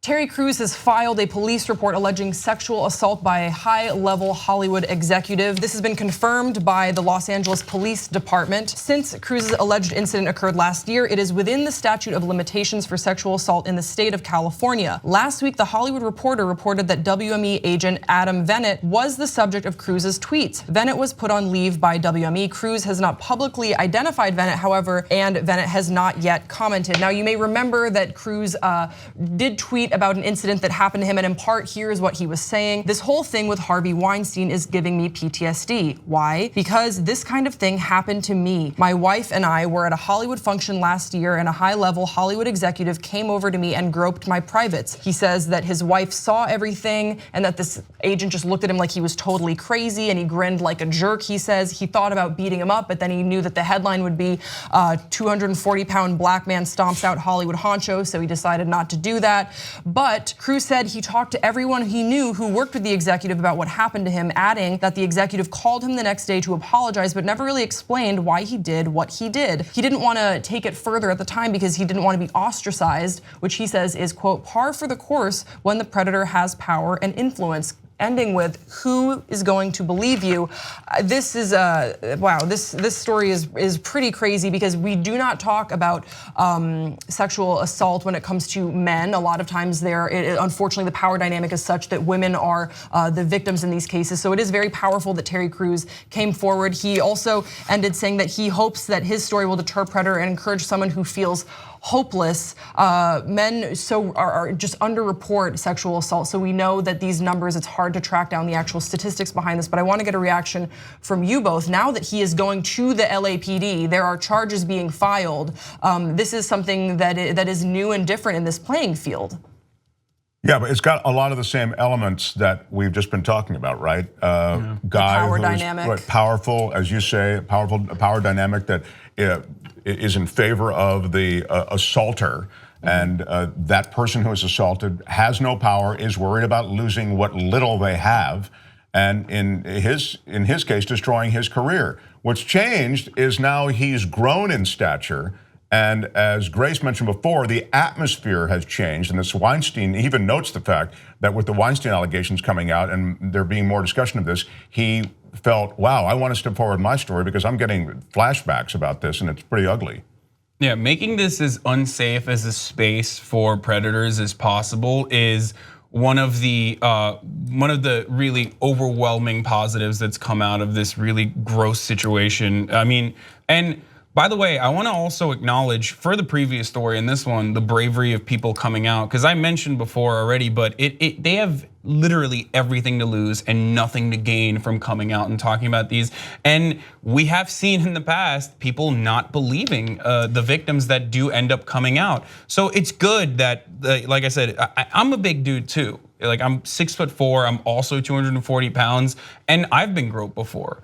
Terry Crews has filed a police report alleging sexual assault by a high-level Hollywood executive. This has been confirmed by the Los Angeles Police Department. Since Crews's alleged incident occurred last year, it is within the statute of limitations for sexual assault in the state of California. Last week, the Hollywood Reporter reported that WME agent Adam Vennet was the subject of Crews's tweets. Vennet was put on leave by WME. Crews has not publicly identified Vennet, however, and Vennet has not yet commented. Now, you may remember that Crews did tweet about an incident that happened to him, and in part, here's what he was saying. This whole thing with Harvey Weinstein is giving me PTSD. Why? Because this kind of thing happened to me. My wife and I were at a Hollywood function last year, and a high-level Hollywood executive came over to me and groped my privates. He says that his wife saw everything, and that this agent just looked at him like he was totally crazy, and he grinned like a jerk. He says he thought about beating him up, but then he knew that the headline would be 240-pound black man stomps out Hollywood honcho, so he decided not to do that. But Crews said he talked to everyone he knew who worked with the executive about what happened to him, adding that the executive called him the next day to apologize, but never really explained why he did what he did. He didn't want to take it further at the time because he didn't want to be ostracized, which he says is, quote, par for the course when the predator has power and influence. Ending with, who is going to believe you? This is wow. This story is pretty crazy because we do not talk about sexual assault when it comes to men. A lot of times, unfortunately, the power dynamic is such that women are the victims in these cases. So it is very powerful that Terry Crews came forward. He also ended saying that he hopes that his story will deter predator and encourage someone who feels hopeless. Men are just underreport sexual assault. So we know that these numbers, it's hard to track down the actual statistics behind this, but I want to get a reaction from you both. Now that he is going to the LAPD, there are charges being filed. This is something that is new and different in this playing field. Yeah, but it's got a lot of the same elements that we've just been talking about, right? Guy power who's dynamic. Powerful, as you say, a power dynamic that is in favor of the assaulter. And that person who is assaulted has no power, is worried about losing what little they have, and in his case, destroying his career. What's changed is now he's grown in stature. And as Grace mentioned before, the atmosphere has changed. And this Weinstein even notes the fact that with the Weinstein allegations coming out and there being more discussion of this, he felt, wow, I want to step forward my story because I'm getting flashbacks about this and it's pretty ugly. Yeah, making this as unsafe as a space for predators as possible is one of the really overwhelming positives that's come out of this really gross situation. I mean, and by the way, I want to also acknowledge for the previous story and this one, the bravery of people coming out, because I mentioned before already, but they have literally everything to lose and nothing to gain from coming out and talking about these. And we have seen in the past people not believing the victims that do end up coming out. So it's good that, like I said, I'm a big dude too. Like I'm 6'4", I'm also 240 pounds, and I've been groped before.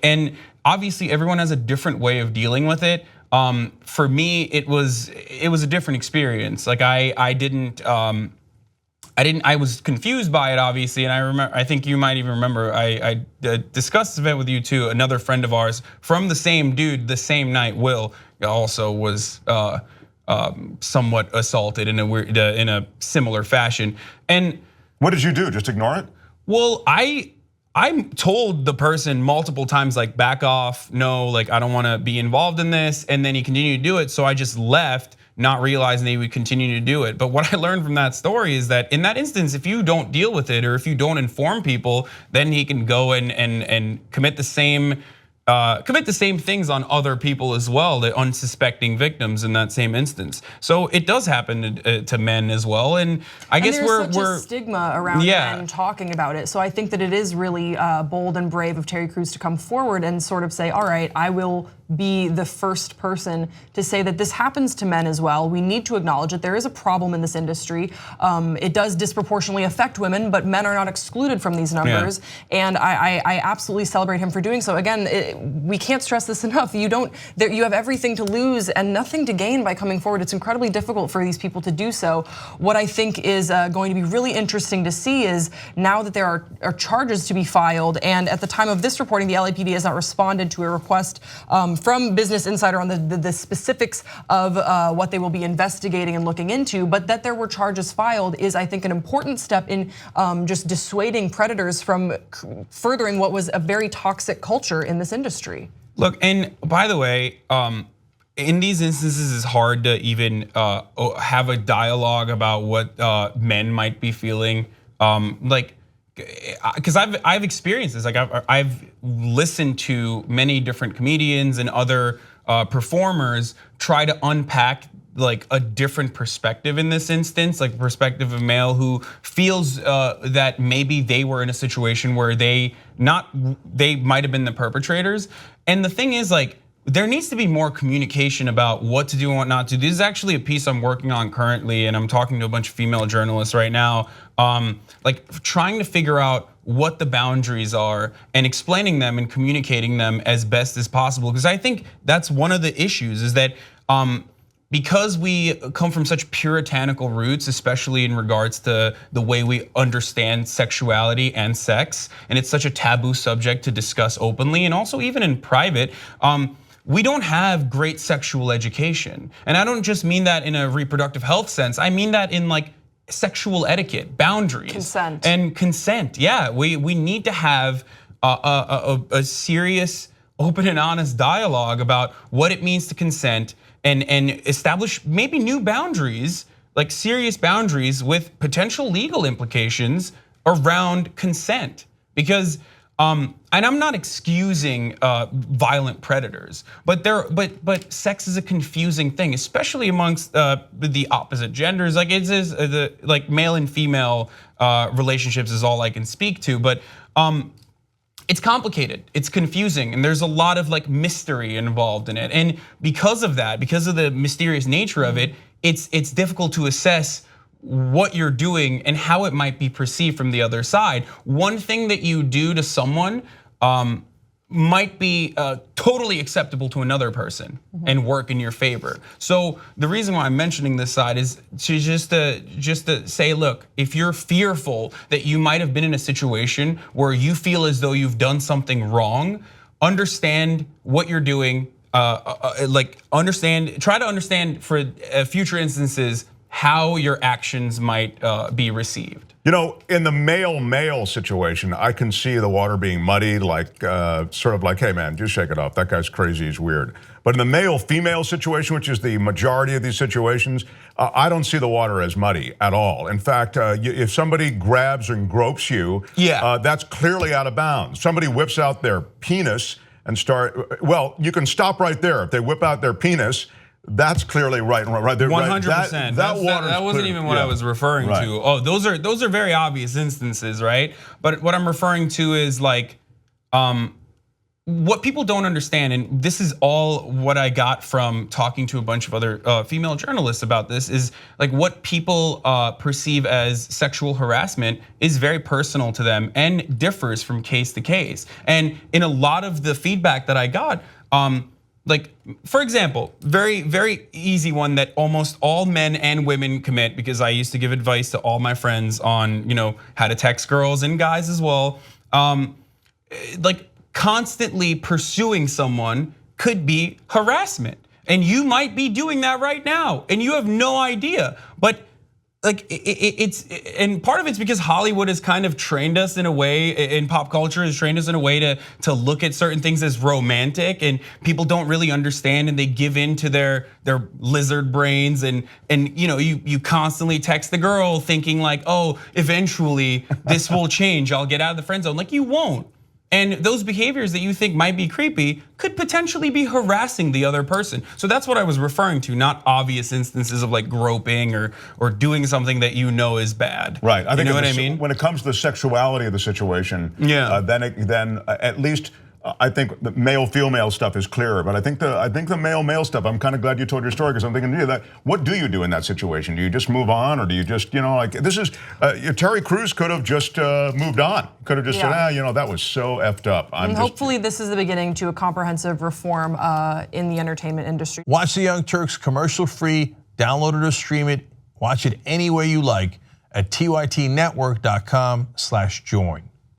And obviously everyone has a different way of dealing with it. For me, it was a different experience. Like I was confused by it, obviously, and I think you might even remember, I discussed this event with you too. Another friend of ours from the same dude, the same night, Will, also was somewhat assaulted in a similar fashion. And what did you do? Just ignore it? Well, I told the person multiple times, like, back off, no, like I don't want to be involved in this, and then he continued to do it, so I just left, not realizing that he would continue to do it. But what I learned from that story is that in that instance, if you don't deal with it or if you don't inform people, then he can go and commit the same things on other people as well, the unsuspecting victims in that same instance. So it does happen to men as well, and I guess there's such a stigma around men talking about it. So I think that it is really bold and brave of Terry Crews to come forward and sort of say, all right, I will be the first person to say that this happens to men as well. We need to acknowledge that there is a problem in this industry. It does disproportionately affect women, but men are not excluded from these numbers. Yeah. And I absolutely celebrate him for doing so. Again, we can't stress this enough. You have everything to lose and nothing to gain by coming forward. It's incredibly difficult for these people to do so. What I think is going to be really interesting to see is now that there are charges to be filed, and at the time of this reporting, the LAPD has not responded to a request from Business Insider on the specifics of what they will be investigating and looking into, but that there were charges filed is, I think, an important step in just dissuading predators from furthering what was a very toxic culture in this industry. Look, and by the way, in these instances, it's hard to even have a dialogue about what men might be feeling. Because I've experienced this. Like I've listened to many different comedians and other performers try to unpack like a different perspective in this instance, like the perspective of a male who feels that maybe they were in a situation where they might have been the perpetrators. And the thing is, like, there needs to be more communication about what to do and what not to do. This is actually a piece I'm working on currently, and I'm talking to a bunch of female journalists right now, like trying to figure out what the boundaries are and explaining them and communicating them as best as possible. Because I think that's one of the issues is that because we come from such puritanical roots, especially in regards to the way we understand sexuality and sex, and it's such a taboo subject to discuss openly and also even in private, we don't have great sexual education. And I don't just mean that in a reproductive health sense, I mean that in like sexual etiquette, boundaries. Consent. And consent, yeah. We need to have a serious, open and honest dialogue about what it means to consent and establish maybe new boundaries, like serious boundaries with potential legal implications around consent. Because, and I'm not excusing violent predators, but sex is a confusing thing, especially amongst the opposite genders. Like like male and female relationships is all I can speak to, but it's complicated, it's confusing, and there's a lot of like mystery involved in it. And because of that, because of the mysterious nature of it, it's difficult to assess what you're doing and how it might be perceived from the other side. One thing that you do to someone might be totally acceptable to another person and work in your favor. So the reason why I'm mentioning this side is to just to say, look, if you're fearful that you might have been in a situation where you feel as though you've done something wrong, understand what you're doing. Try to understand for future instances how your actions might be received. You know, in the male-male situation, I can see the water being muddied, like sort of like, hey man, just shake it off. That guy's crazy, he's weird. But in the male-female situation, which is the majority of these situations, I don't see the water as muddy at all. In fact, if somebody grabs and gropes you, that's clearly out of bounds. Somebody whips out their penis and well, you can stop right there. If they whip out their penis, that's clearly right there. 100%. That wasn't even what I was referring to. Oh, those are very obvious instances, right? But what I'm referring to is like what people don't understand, and this is all what I got from talking to a bunch of other female journalists about this, is like what people perceive as sexual harassment is very personal to them and differs from case to case. And in a lot of the feedback that I got, like, for example, very, very easy one that almost all men and women commit, because I used to give advice to all my friends on, how to text girls and guys as well. Like constantly pursuing someone could be harassment. And you might be doing that right now and you have no idea. But like and part of it's because Hollywood has kind of trained us in a way, in pop culture has trained us in a way to look at certain things as romantic, and people don't really understand and they give in to their lizard brains, and you constantly text the girl thinking like, oh, eventually this will change, I'll get out of the friend zone. Like, you won't. And those behaviors that you think might be creepy could potentially be harassing the other person. So that's what I was referring to, not obvious instances of like groping or doing something that is bad. Right. I think what I mean? When it comes to the sexuality of the situation, then at least I think the male-female stuff is clearer, but I think the male-male stuff, I'm kind of glad you told your story, because I'm thinking, what do you do in that situation? Do you just move on, or do you just, like, this is, Terry Crews could have just moved on. Could have just said, that was so effed up. Hopefully this is the beginning to a comprehensive reform in the entertainment industry. Watch the Young Turks commercial-free, download it or stream it, watch it any way you like at tytnetwork.com/join.